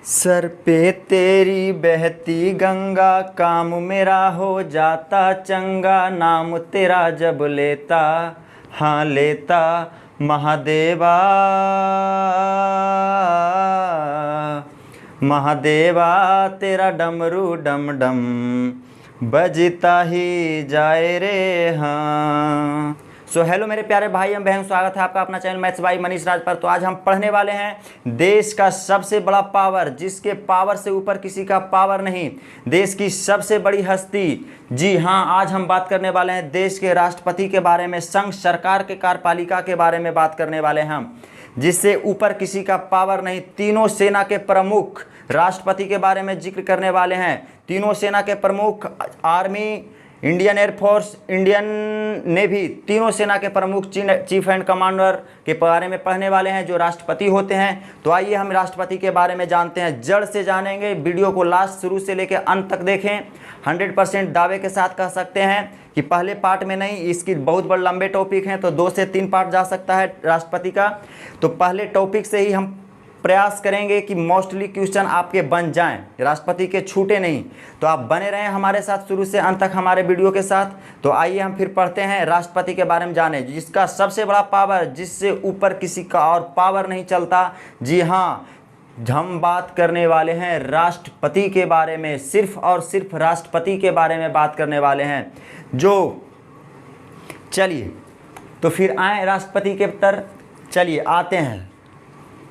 Sir पे तेरी बहती गंगा, काम मेरा हो जाता चंगा। नाम तेरा जब लेता, हाँ लेता महादेवा। महादेवा तेरा डमरू डम डम बजता ही जाए रे। हाँ हेलो मेरे प्यारे भाई एवं बहन, स्वागत है आपका अपना चैनल मैथ्स बाई मनीष राज पर। तो आज हम पढ़ने वाले हैं देश का सबसे बड़ा पावर, जिसके पावर से ऊपर किसी का पावर नहीं, देश की सबसे बड़ी हस्ती। जी हाँ, आज हम बात करने वाले हैं देश के राष्ट्रपति के बारे में, संघ सरकार के कार्यपालिका के बारे में बात करने वाले हैं हम, जिससे ऊपर किसी का पावर नहीं। तीनों सेना के प्रमुख राष्ट्रपति के बारे में जिक्र करने वाले हैं। तीनों सेना के प्रमुख, army, Indian air force, Indian navy, तीनों सेना के प्रमुख चीफ एंड कमांडर के बारे में पढ़ने वाले हैं, जो राष्ट्रपति होते हैं। तो आइए हम राष्ट्रपति के बारे में जानते हैं, जड़ से जानेंगे। वीडियो को लास्ट शुरू से लेकर अंत तक देखें। 100% दावे के साथ कह सकते हैं कि पहले पार्ट में नहीं, इसकी बहुत बड़े लंबे टॉपिक हैं, तो 2 से 3 पार्ट जा सकता है राष्ट्रपति का। तो पहले टॉपिक से ही हम प्रयास करेंगे कि मोस्टली क्वेश्चन आपके बन जाएं, राष्ट्रपति के छूटे नहीं। तो आप बने रहें हमारे साथ शुरू से अंत तक हमारे वीडियो के साथ। तो आइए हम फिर पढ़ते हैं, राष्ट्रपति के बारे में जाने, जिसका सबसे बड़ा पावर, जिससे ऊपर किसी का और पावर नहीं चलता। जी हाँ, हम बात करने वाले हैं राष्ट्रपति के बारे में, सिर्फ और सिर्फ राष्ट्रपति के बारे में बात करने वाले हैं। जो चलिए तो फिर आए राष्ट्रपति के उत्तर। चलिए आते हैं।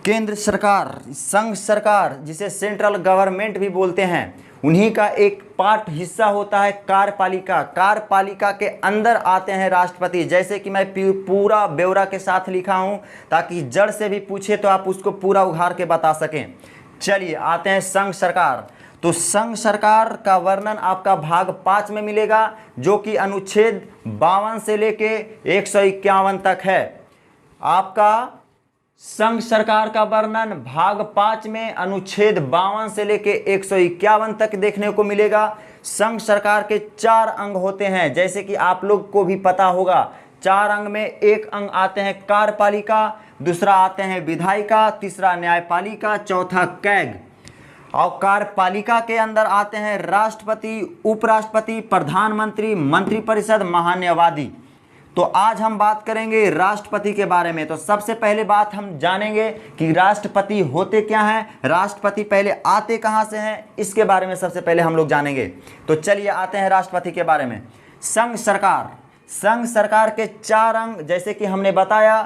केंद्र सरकार, संघ सरकार, जिसे सेंट्रल गवर्नमेंट भी बोलते हैं, उन्हीं का एक पार्ट हिस्सा होता है कार्यपालिका। कार्यपालिका के अंदर आते हैं राष्ट्रपति। जैसे कि मैं पूरा ब्यौरा के साथ लिखा हूं, ताकि जड़ से भी पूछे तो आप उसको पूरा उघाड़ के बता सकें। चलिए आते हैं संघ सरकार। तो संघ सरकार का वर्णन आपका भाग 5 में मिलेगा, जो कि अनुच्छेद 52 से लेके 151 तक है। आपका संघ सरकार का वर्णन भाग 5 में अनुच्छेद 52 से लेके 151 तक देखने को मिलेगा। संघ सरकार के 4 अंग होते हैं, जैसे कि आप लोग को भी पता होगा। 4 अंग में एक अंग आते हैं कार्यपालिका, दूसरा आते हैं विधायिका, तीसरा न्यायपालिका, चौथा कैग। और कार्यपालिका के अंदर आते हैं राष्ट्रपति, उपराष्ट्रपति, प्रधानमंत्री, मंत्रिपरिषद, महान्यायवादी। तो आज हम बात करेंगे राष्ट्रपति के बारे में। तो सबसे पहले बात हम जानेंगे कि राष्ट्रपति होते क्या हैं, राष्ट्रपति पहले आते कहां से हैं, इसके बारे में सबसे पहले हम लोग जानेंगे। तो चलिए आते हैं राष्ट्रपति के बारे में। संघ सरकार, संघ सरकार के 4 अंग, जैसे कि हमने बताया,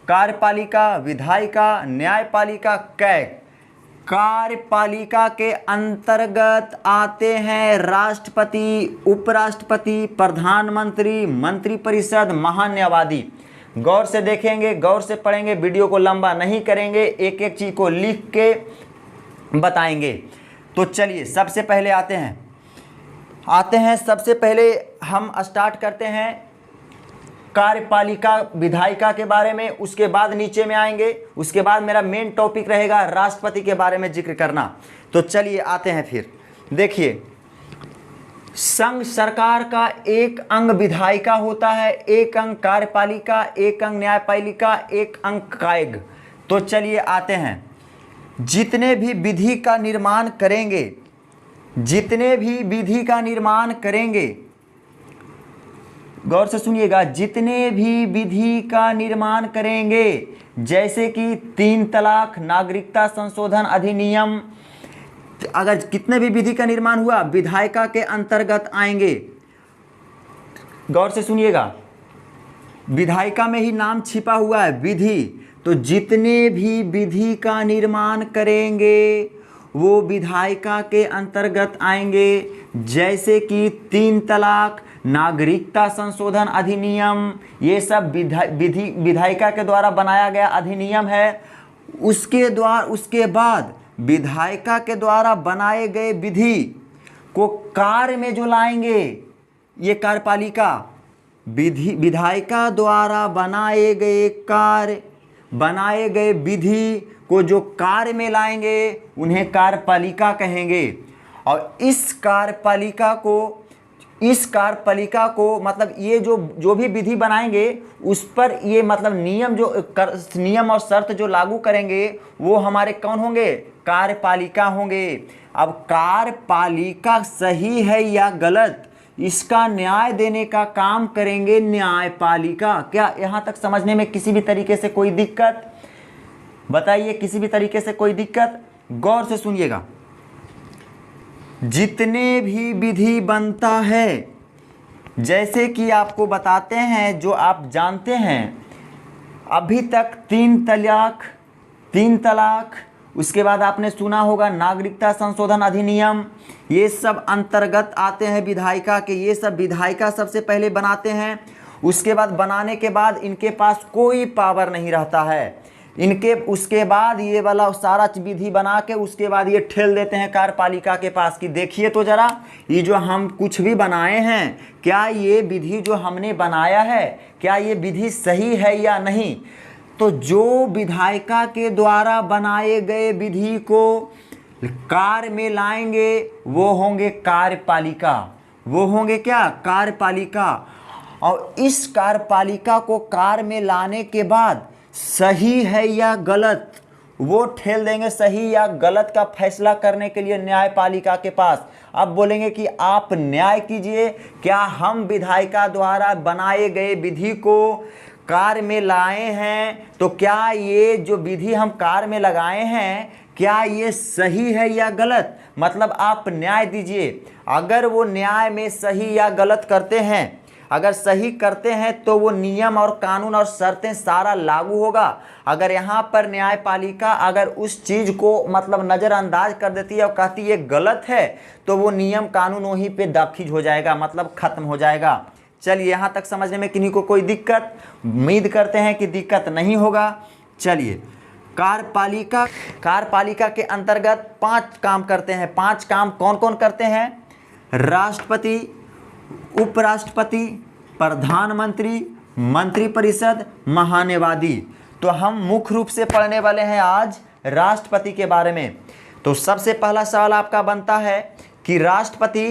कार्यपालिका, विधायिका, न्यायपालिका, कैग। कार्यपालिका के अंतर्गत आते हैं राष्ट्रपति, उपराष्ट्रपति, प्रधानमंत्री, मंत्रिपरिषद, महान्यायवादी। गौर से देखेंगे, गौर से पढ़ेंगे, वीडियो को लंबा नहीं करेंगे, एक एक चीज को लिख के बताएंगे। तो चलिए सबसे पहले आते हैं सबसे पहले हम स्टार्ट करते हैं कार्यपालिका, विधायिका के बारे में। उसके बाद नीचे में आएंगे, उसके बाद मेरा मेन टॉपिक रहेगा राष्ट्रपति के बारे में जिक्र करना। तो चलिए आते हैं फिर। देखिए, संघ सरकार का एक अंग विधायिका होता है, एक अंग कार्यपालिका, एक अंग न्यायपालिका, एक अंग कैग। तो चलिए आते हैं। जितने भी विधि का निर्माण करेंगे, जितने भी विधि का निर्माण करेंगे, गौर से सुनिएगा, जितने भी विधि का निर्माण करेंगे, जैसे कि 3 तलाक, नागरिकता संशोधन अधिनियम, अगर कितने भी विधि का निर्माण हुआ, विधायिका के अंतर्गत आएंगे। गौर से सुनिएगा, विधायिका में ही नाम छिपा हुआ है, विधि। तो जितने भी विधि का निर्माण करेंगे वो विधायिका के अंतर्गत आएंगे, जैसे कि 3 तलाक, नागरिकता संशोधन अधिनियम, ये सब विधायिका के द्वारा बनाया गया अधिनियम है। उसके बाद विधायिका के द्वारा बनाए गए विधि को कार्य में जो लाएंगे, ये कार्यपालिका, विधायिका द्वारा बनाए गए विधि को जो कार्य में लाएंगे, उन्हें कार्यपालिका कहेंगे। और इस कार्यपालिका को इस कार्यपालिका को मतलब ये जो भी विधि बनाएंगे उस पर ये मतलब नियम और शर्त जो लागू करेंगे वो हमारे कौन होंगे, कार्यपालिका होंगे। अब कार्यपालिका सही है या गलत, इसका न्याय देने का काम करेंगे न्यायपालिका। क्या यहाँ तक समझने में किसी भी तरीके से कोई दिक्कत? बताइए, किसी भी तरीके से कोई दिक्कत? गौर से सुनिएगा। जितने भी विधि बनता है, जैसे कि आपको बताते हैं, जो आप जानते हैं अभी तक 3 तलाक, उसके बाद आपने सुना होगा नागरिकता संशोधन अधिनियम, ये सब अंतर्गत आते हैं विधायिका के। ये सब विधायिका सबसे पहले बनाते हैं। उसके बाद बनाने के बाद इनके पास कोई पावर नहीं रहता है उसके बाद ये वाला सारा विधि बना के उसके बाद ये ठेल देते हैं कार्यपालिका के पास कि देखिए तो जरा, ये जो हम कुछ भी बनाए हैं, क्या ये विधि जो हमने बनाया है, क्या ये विधि सही है या नहीं। तो जो विधायिका के द्वारा बनाए गए विधि को कार्य में लाएंगे वो होंगे कार्यपालिका। वो होंगे क्या, कार्यपालिका। और इस कार्यपालिका को कार्य में लाने के बाद सही है या गलत वो ठेल देंगे, सही या गलत का फैसला करने के लिए न्यायपालिका के पास। अब बोलेंगे कि आप न्याय कीजिए, क्या हम विधायिका द्वारा बनाए गए विधि को कार्य में लाए हैं, तो क्या ये जो विधि हम कार्य में लगाए हैं क्या ये सही है या गलत, मतलब आप न्याय दीजिए। अगर वो न्याय में सही या गलत करते हैं, अगर सही करते हैं तो वो नियम और कानून और शर्तें सारा लागू होगा। अगर यहाँ पर न्यायपालिका अगर उस चीज़ को मतलब नज़रअंदाज कर देती है और कहती है गलत है, तो वो नियम कानून वहीं पे दाखिल हो जाएगा, मतलब ख़त्म हो जाएगा। चलिए, यहाँ तक समझने में किन्हीं को कोई दिक्कत? उम्मीद करते हैं कि दिक्कत नहीं होगा। चलिए, कार्यपालिका के अंतर्गत 5 काम करते हैं। 5 काम कौन कौन करते हैं? राष्ट्रपति, उपराष्ट्रपति, प्रधानमंत्री, मंत्रिपरिषद, महान्यायवादी। तो हम मुख्य रूप से पढ़ने वाले हैं आज राष्ट्रपति के बारे में। तो सबसे पहला सवाल आपका बनता है कि राष्ट्रपति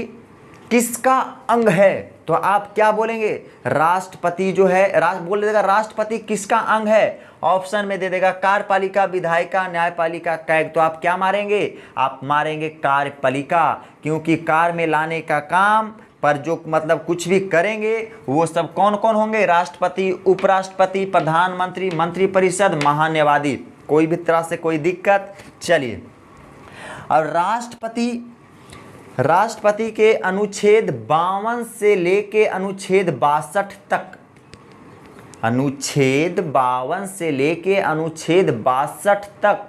किसका अंग है? तो आप क्या बोलेंगे? राष्ट्रपति जो है बोल देगा राष्ट्रपति किसका अंग है? ऑप्शन में दे देगा कार्यपालिका, विधायिका, न्यायपालिका, कैग। तो आप क्या मारेंगे? आप मारेंगे कार्यपालिका, क्योंकि कार्य में लाने का काम पर जो मतलब कुछ भी करेंगे वो सब कौन कौन होंगे? राष्ट्रपति, उपराष्ट्रपति, प्रधानमंत्री, मंत्रिपरिषद, महान्यायवादी। कोई भी तरह से कोई दिक्कत? चलिए, अब राष्ट्रपति के अनुच्छेद 52 से लेके अनुच्छेद 62 तक, अनुच्छेद 52 से लेके अनुच्छेद 62 तक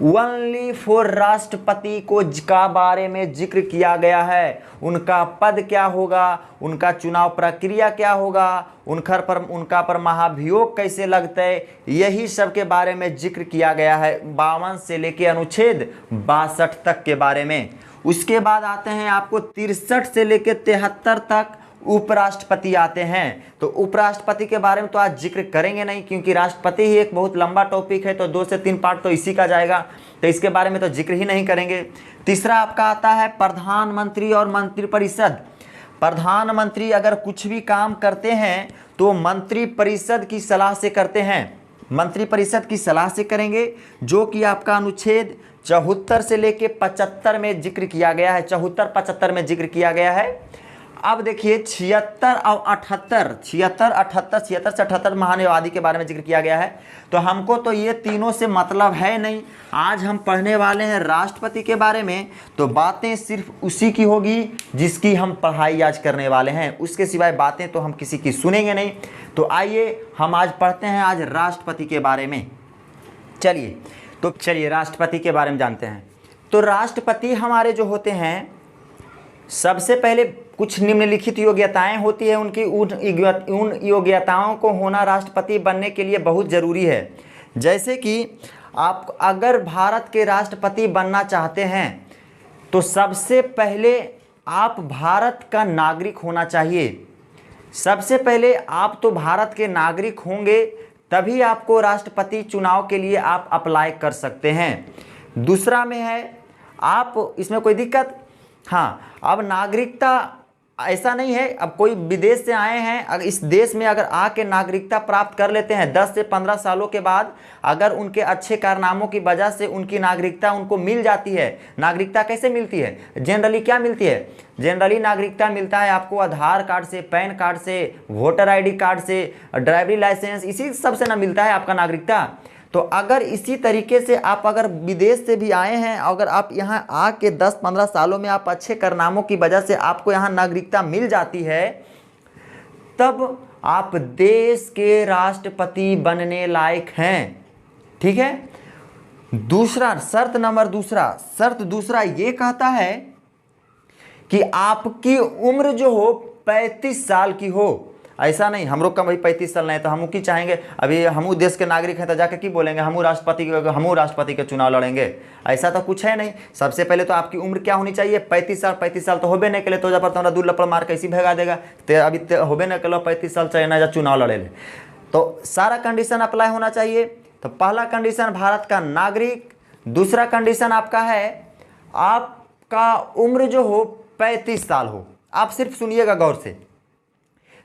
ओनली फॉर राष्ट्रपति को का बारे में जिक्र किया गया है। उनका पद क्या होगा, उनका चुनाव प्रक्रिया क्या होगा, उनका पर महाभियोग कैसे लगते, यही सब के बारे में जिक्र किया गया है 52 से लेके अनुच्छेद 62 तक के बारे में। उसके बाद आते हैं आपको 63 से लेके 73 तक उपराष्ट्रपति आते हैं। तो उपराष्ट्रपति के बारे में तो आज जिक्र करेंगे नहीं, क्योंकि राष्ट्रपति ही एक बहुत लंबा टॉपिक है, तो 2 से 3 पार्ट तो इसी का जाएगा, तो इसके बारे में तो जिक्र ही नहीं करेंगे। तीसरा आपका आता है प्रधानमंत्री और मंत्रिपरिषद। प्रधानमंत्री अगर कुछ भी काम करते हैं तो मंत्रिपरिषद की सलाह से करते हैं, मंत्रिपरिषद की सलाह से करेंगे, जो कि आपका अनुच्छेद 74 से लेके 75 में जिक्र किया गया है। 74-75 में जिक्र किया गया है। अब देखिए 76 और 78, 76 से 78 महान्यायवादी के बारे में जिक्र किया गया है। तो हमको तो ये तीनों से मतलब है नहीं। आज हम पढ़ने वाले हैं राष्ट्रपति के बारे में, तो बातें सिर्फ उसी की होगी जिसकी हम पढ़ाई आज करने वाले हैं, उसके सिवाय बातें तो हम किसी की सुनेंगे नहीं। तो आइए हम आज पढ़ते हैं आज राष्ट्रपति के बारे में। चलिए राष्ट्रपति के बारे में जानते हैं। तो राष्ट्रपति हमारे जो होते हैं, सबसे पहले कुछ निम्नलिखित योग्यताएं होती है उनकी। उन योग्यताओं को होना राष्ट्रपति बनने के लिए बहुत ज़रूरी है। जैसे कि आप अगर भारत के राष्ट्रपति बनना चाहते हैं तो सबसे पहले आप भारत का नागरिक होना चाहिए। सबसे पहले आप तो भारत के नागरिक होंगे, तभी आपको राष्ट्रपति चुनाव के लिए आप अप्लाई कर सकते हैं। दूसरा में है आप, इसमें कोई दिक्कत? हाँ, अब नागरिकता ऐसा नहीं है, अब कोई विदेश से आए हैं, अगर इस देश में अगर आके नागरिकता प्राप्त कर लेते हैं 10 से 15 सालों के बाद, अगर उनके अच्छे कारनामों की वजह से उनकी नागरिकता उनको मिल जाती है। नागरिकता कैसे मिलती है? जनरली क्या मिलती है? जनरली नागरिकता मिलता है आपको आधार कार्ड से, पैन कार्ड से, वोटर ID कार्ड से, ड्राइवरी लाइसेंस, इसी सब से ना मिलता है आपका नागरिकता। तो अगर इसी तरीके से आप अगर विदेश से भी आए हैं, अगर आप यहाँ आके 10-15 सालों में आप अच्छे कारनामों की वजह से आपको यहाँ नागरिकता मिल जाती है, तब आप देश के राष्ट्रपति बनने लायक हैं। ठीक है। शर्त दूसरा ये कहता है कि आपकी उम्र जो हो 35 साल की हो। ऐसा नहीं हम लोग का भाई 35 साल नहीं, तो हम की चाहेंगे अभी हम देश के नागरिक हैं तो जाके की बोलेंगे हम राष्ट्रपति के चुनाव लड़ेंगे। ऐसा तो कुछ है नहीं। सबसे पहले तो आपकी उम्र क्या होनी चाहिए? 35 साल तो होबे नहीं के लिए, तो जब तुम्हारा दूर लपड़ मार कैसी भगा देगा? तो अभी होबे नहीं के 35 साल चाहिए ना, जब चुनाव लड़े ले। तो सारा कंडीशन अप्लाई होना चाहिए। तो पहला कंडीशन भारत का नागरिक, दूसरा कंडीशन आपका है आपका उम्र जो हो 35 साल हो। आप सिर्फ सुनिएगा गौर से,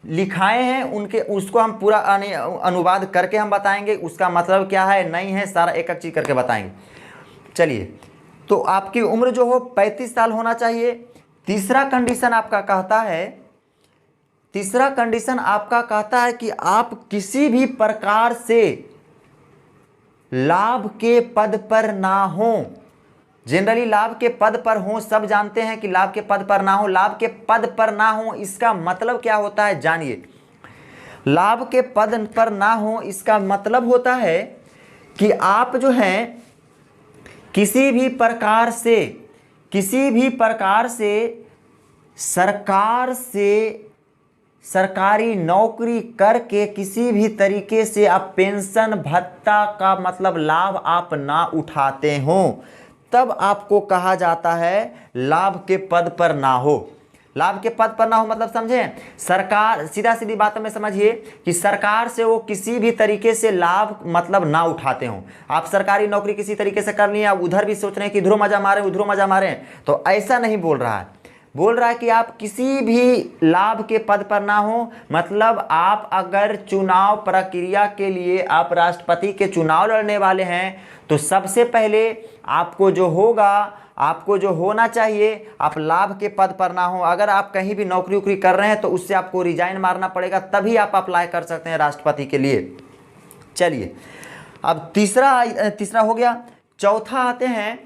लिखाए हैं उनके, उसको हम पूरा अनुवाद करके हम बताएंगे उसका मतलब क्या है नहीं है, सारा एक एक चीज करके बताएंगे। चलिए, तो आपकी उम्र जो हो 35 साल होना चाहिए। तीसरा कंडीशन आपका कहता है कि आप किसी भी प्रकार से लाभ के पद पर ना हो। जनरली लाभ के पद पर हो, सब जानते हैं कि लाभ के पद पर ना हो। लाभ के पद पर ना हो इसका मतलब क्या होता है जानिए। लाभ के पद पर ना हो इसका मतलब होता है कि आप जो हैं किसी भी प्रकार से सरकारी नौकरी करके किसी भी तरीके से आप पेंशन भत्ता का मतलब लाभ आप ना उठाते हो, तब आपको कहा जाता है लाभ के पद पर ना हो। लाभ के पद पर ना हो मतलब समझे? सरकार, सीधा सीधी बातों में समझिए कि सरकार से वो किसी भी तरीके से लाभ मतलब ना उठाते हो। आप सरकारी नौकरी किसी तरीके से कर लिए, आप उधर भी सोच रहे हैं कि इधरों मजा मारे, तो ऐसा नहीं बोल रहा है। बोल रहा है कि आप किसी भी लाभ के पद पर ना हो, मतलब आप अगर चुनाव प्रक्रिया के लिए आप राष्ट्रपति के चुनाव लड़ने वाले हैं, तो सबसे पहले आपको जो होना चाहिए, आप लाभ के पद पर ना हो। अगर आप कहीं भी नौकरी उकरी कर रहे हैं तो उससे आपको रिजाइन मारना पड़ेगा, तभी आप अप्लाई कर सकते हैं राष्ट्रपति के लिए। चलिए, अब तीसरा हो गया। चौथा आते हैं।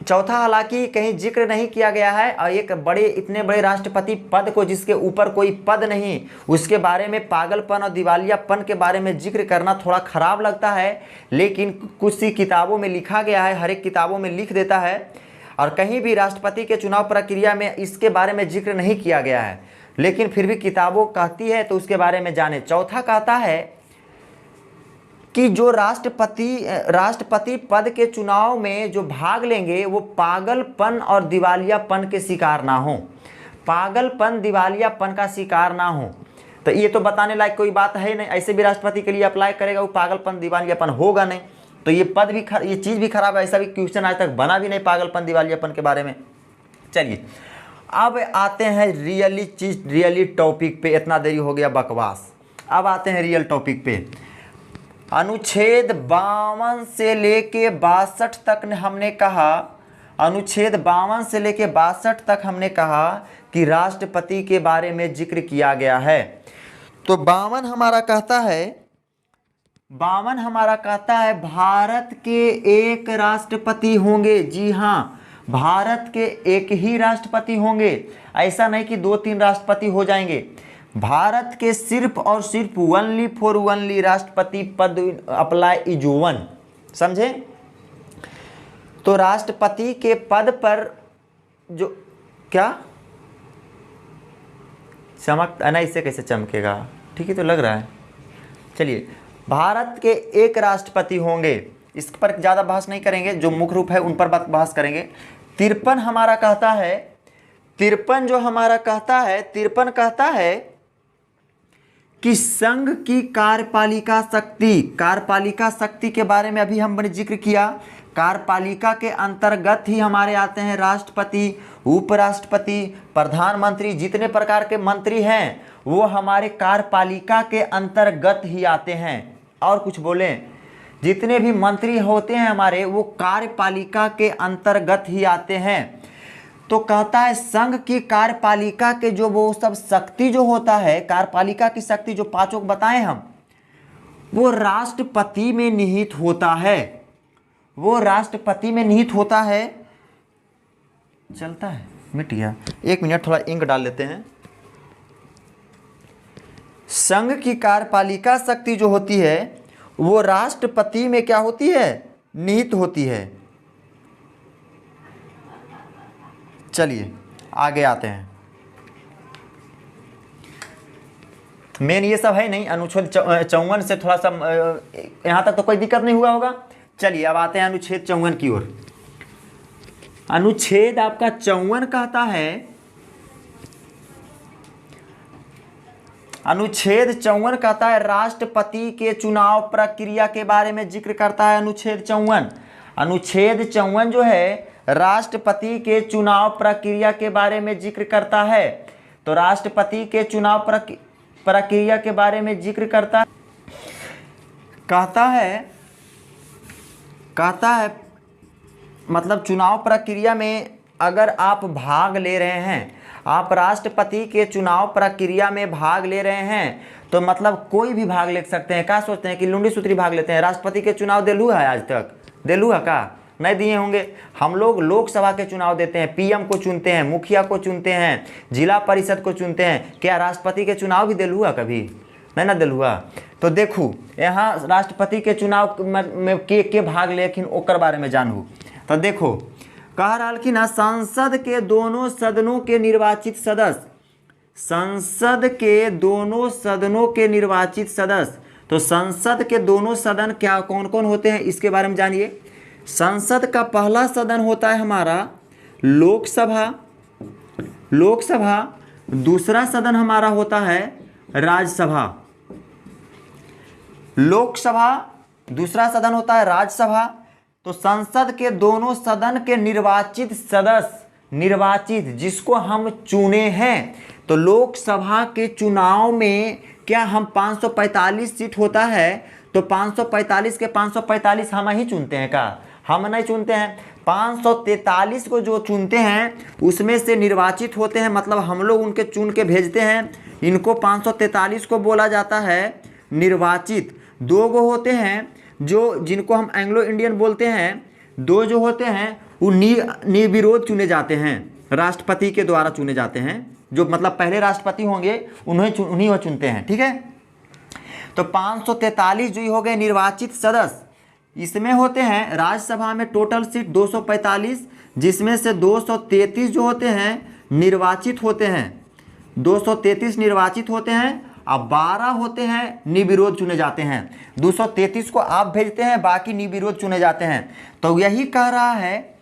चौथा हालांकि कहीं जिक्र नहीं किया गया है, और इतने बड़े राष्ट्रपति पद को जिसके ऊपर कोई पद नहीं, उसके बारे में पागलपन और दिवालियापन के बारे में जिक्र करना थोड़ा खराब लगता है, लेकिन कुछ सी किताबों में लिखा गया है, हर एक किताबों में लिख देता है, और कहीं भी राष्ट्रपति के चुनाव प्रक्रिया में इसके बारे में जिक्र नहीं किया गया है, लेकिन फिर भी किताबों कहती है तो उसके बारे में जाने। चौथा कहता है कि जो राष्ट्रपति पद के चुनाव में जो भाग लेंगे वो पागलपन और दिवालियापन के शिकार ना हो। पागलपन दिवालियापन का शिकार ना हो। तो ये तो बताने लायक कोई बात है नहीं। ऐसे भी राष्ट्रपति के लिए अप्लाई करेगा वो पागलपन दिवालियापन होगा नहीं, तो ये पद भी ये चीज़ भी खराब है। ऐसा भी क्वेश्चन आज तक बना भी नहीं पागलपन दिवालियापन के बारे में। चलिए, अब आते हैं रियली टॉपिक पे। इतना देरी हो गया बकवास, अब आते हैं रियल टॉपिक पे। अनुच्छेद 52 से लेके 62 तक हमने कहा, अनुच्छेद 52 से लेके 62 तक हमने कहा कि राष्ट्रपति के बारे में जिक्र किया गया है। तो 52 हमारा कहता है भारत के एक राष्ट्रपति होंगे। जी हाँ, भारत के एक ही राष्ट्रपति होंगे। ऐसा नहीं कि 2-3 राष्ट्रपति हो जाएंगे। भारत के सिर्फ और सिर्फ ओनली राष्ट्रपति पद अप्लाई इज वन। समझे? तो राष्ट्रपति के पद पर जो क्या चमक ना, इससे कैसे चमकेगा? ठीक है, तो लग रहा है। चलिए, भारत के एक राष्ट्रपति होंगे, इस पर ज़्यादा बहस नहीं करेंगे, जो मुख्य रूप है उन पर बहस करेंगे। 53 हमारा कहता है, 53 कहता है कि संघ की कार्यपालिका शक्ति के बारे में अभी हमने जिक्र किया। कार्यपालिका के अंतर्गत ही हमारे आते हैं राष्ट्रपति, उपराष्ट्रपति, प्रधानमंत्री। जितने प्रकार के मंत्री हैं वो हमारे कार्यपालिका के अंतर्गत ही आते हैं। और कुछ बोलें, जितने भी मंत्री होते हैं हमारे वो कार्यपालिका के अंतर्गत ही आते हैं। तो कहता है संघ की कार्यपालिका के जो वो सब शक्ति जो होता है, कार्यपालिका की शक्ति जो पांचों को बताएं हम, वो राष्ट्रपति में निहित होता है। वो राष्ट्रपति में निहित होता है। चलता है, मिट गया, 1 मिनट थोड़ा इंक डाल लेते हैं। संघ की कार्यपालिका शक्ति जो होती है वो राष्ट्रपति में क्या होती है, निहित होती है। चलिए आगे आते हैं। मेन ये सब है नहीं, अनुच्छेद 54 से थोड़ा सा यहाँ तक तो कोई दिक्कत नहीं हुआ होगा। चलिए अब आते हैं अनुच्छेद 54 की ओर। अनुच्छेद आपका 54 कहता है, अनुच्छेद 54 कहता है राष्ट्रपति के चुनाव प्रक्रिया के बारे में जिक्र करता है। अनुच्छेद 54, अनुच्छेद 54 जो है राष्ट्रपति के चुनाव प्रक्रिया के बारे में जिक्र करता है। तो राष्ट्रपति के चुनाव प्रक्रिया के बारे में जिक्र करता है। कहता है मतलब चुनाव प्रक्रिया में अगर आप भाग ले रहे हैं, आप राष्ट्रपति के चुनाव प्रक्रिया में भाग ले रहे हैं, तो मतलब कोई भी भाग ले सकते हैं। क्या सोचते हैं कि लुंडी सूत्री भाग लेते हैं? राष्ट्रपति के चुनाव दिलू है, आज तक दिलू है का नहीं दिए होंगे। हम लोग लोकसभा के चुनाव देते हैं, पीएम को चुनते हैं, मुखिया को चुनते हैं, जिला परिषद को चुनते हैं। क्या राष्ट्रपति के चुनाव भी दिलू है? कभी नहीं ना दिलू है। तो देखो यहाँ राष्ट्रपति के चुनाव में के भाग लेकिन ओकर बारे में जानू। तो देखो कह रहा कि ना, संसद के दोनों सदनों के निर्वाचित सदस्य, संसद के दोनों सदनों के निर्वाचित सदस्य। तो संसद के दोनों सदन क्या कौन कौन होते हैं इसके बारे में जानिए। संसद का पहला सदन होता है हमारा लोकसभा, लोकसभा। दूसरा सदन हमारा होता है राज्यसभा, लोकसभा। दूसरा सदन होता है राज्यसभा। तो संसद के दोनों सदन के निर्वाचित सदस्य, निर्वाचित जिसको हम चुने हैं। तो लोकसभा के चुनाव में क्या हम 545 सीट होता है, तो 545 के 545 हम ही चुनते हैं का? हम नहीं चुनते हैं। 543 को जो चुनते हैं उसमें से निर्वाचित होते हैं, मतलब हम लोग उनके चुन के भेजते हैं। इनको 543 को बोला जाता है निर्वाचित। 2 गो होते हैं जो जिनको हम एंग्लो इंडियन बोलते हैं। 2 जो होते हैं वो निर्विरोध चुने जाते हैं, राष्ट्रपति के द्वारा चुने जाते हैं। जो मतलब पहले राष्ट्रपति होंगे उन्हीं को चुनते हैं, ठीक है। तो 543 जो हो गए निर्वाचित सदस्य। इसमें होते हैं राज्यसभा में टोटल सीट 245, जिसमें से 233 जो होते हैं निर्वाचित होते हैं, 233 निर्वाचित होते हैं और 12 होते हैं निर्विरोध चुने जाते हैं। 233 को आप भेजते हैं, बाकी निर्विरोध चुने जाते हैं। तो यही कह रहा है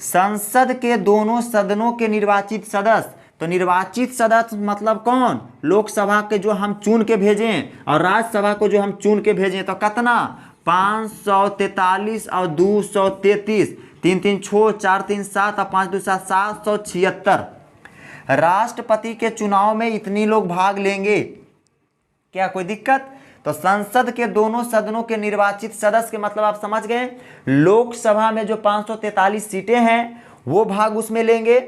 संसद के दोनों सदनों के निर्वाचित सदस्य। तो निर्वाचित सदस्य मतलब कौन? लोकसभा के जो हम चुन के भेजें और राज्यसभा को जो हम चुन के भेजें। तो कितना? 543 और 233, 3 3 6 4 3 7 और 5 2 7, 776। राष्ट्रपति के चुनाव में इतनी लोग भाग लेंगे, क्या कोई दिक्कत? तो संसद के दोनों सदनों के निर्वाचित सदस्य के मतलब आप समझ गए। लोकसभा में जो 543 सीटें हैं वो भाग उसमें लेंगे,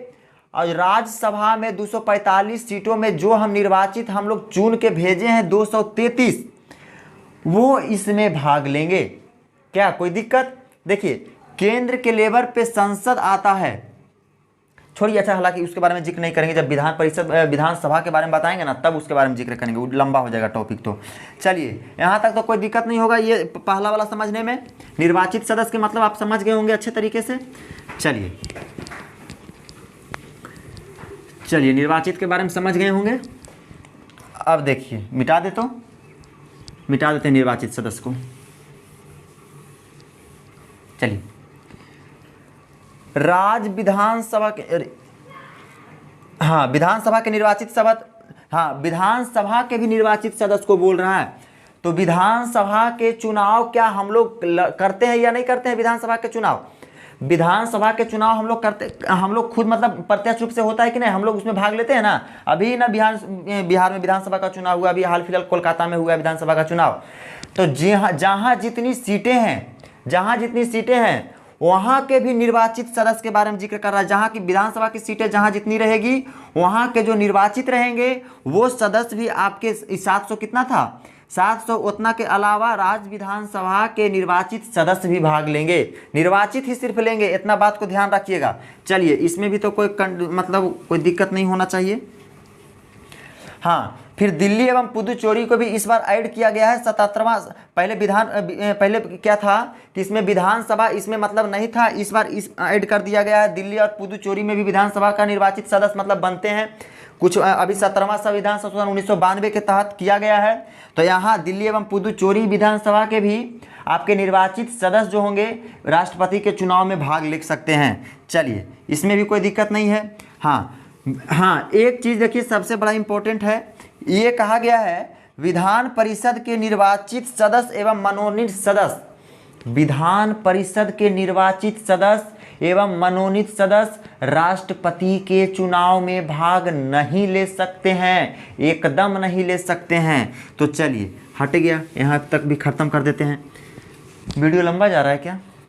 और राज्यसभा में 245 सीटों में जो हम निर्वाचित हम लोग चुन के भेजे हैं 233, वो इसमें भाग लेंगे। क्या कोई दिक्कत? देखिए केंद्र के लेवल पे संसद आता है, छोड़िए। अच्छा, हालांकि उसके बारे में जिक्र नहीं करेंगे, जब विधान परिषद विधानसभा के बारे में बताएंगे ना तब उसके बारे में जिक्र करेंगे, वो लंबा हो जाएगा टॉपिक। तो चलिए यहाँ तक तो कोई दिक्कत नहीं होगा, ये पहला वाला समझने में। निर्वाचित सदस्य के मतलब आप समझ गए होंगे अच्छे तरीके से। चलिए निर्वाचित के बारे में समझ गए होंगे। अब देखिए मिटा देते हैं निर्वाचित सदस्य को। चलिए राज्य विधानसभा के, विधानसभा के निर्वाचित सदस्य, विधानसभा के भी निर्वाचित सदस्य को बोल रहा है। तो विधानसभा के चुनाव क्या हम लोग करते हैं या नहीं करते हैं? विधानसभा के चुनाव, विधानसभा के चुनाव हम लोग करते, हम लोग खुद मतलब प्रत्यक्ष रूप से होता है कि नहीं, हम लोग उसमें भाग लेते हैं ना। अभी ना बिहार में विधानसभा का चुनाव हुआ, अभी हाल फिलहाल कोलकाता में हुआ विधानसभा का चुनाव। तो जहाँ जितनी सीटें हैं, जहाँ जितनी सीटें हैं वहाँ के भी निर्वाचित सदस्य के बारे में जिक्र कर रहा है। जहाँ की विधानसभा की सीटें जहाँ जितनी रहेगी, वहाँ के जो निर्वाचित रहेंगे वो सदस्य भी आपके 700 कितना था, 700, उतना के अलावा राज्य विधानसभा के निर्वाचित सदस्य भी भाग लेंगे। निर्वाचित ही सिर्फ लेंगे, इतना बात को ध्यान रखिएगा। चलिए, इसमें भी तो कोई मतलब कोई दिक्कत नहीं होना चाहिए। हाँ, फिर दिल्ली एवं पुदुचेरी को भी इस बार ऐड किया गया है 77वां। पहले क्या था कि इसमें विधानसभा इसमें मतलब नहीं था, इस बार इस ऐड कर दिया गया है। दिल्ली और पुदुचेरी में भी विधानसभा का निर्वाचित सदस्य मतलब बनते हैं कुछ। अभी 17वां संविधान संशोधन 1992 के तहत किया गया है। तो यहाँ दिल्ली एवं पुदुचेरी विधानसभा के भी आपके निर्वाचित सदस्य जो होंगे राष्ट्रपति के चुनाव में भाग ले सकते हैं। चलिए, इसमें भी कोई दिक्कत नहीं है। हाँ, एक चीज़ देखिए सबसे बड़ा इम्पोर्टेंट है, ये कहा गया है विधान परिषद के निर्वाचित सदस्य एवं मनोनीत सदस्य, विधान परिषद के निर्वाचित सदस्य एवं मनोनीत सदस्य राष्ट्रपति के चुनाव में भाग नहीं ले सकते हैं, एकदम नहीं ले सकते हैं। तो चलिए, हट गया, यहाँ तक भी ख़त्म कर देते हैं। वीडियो लंबा जा रहा है क्या?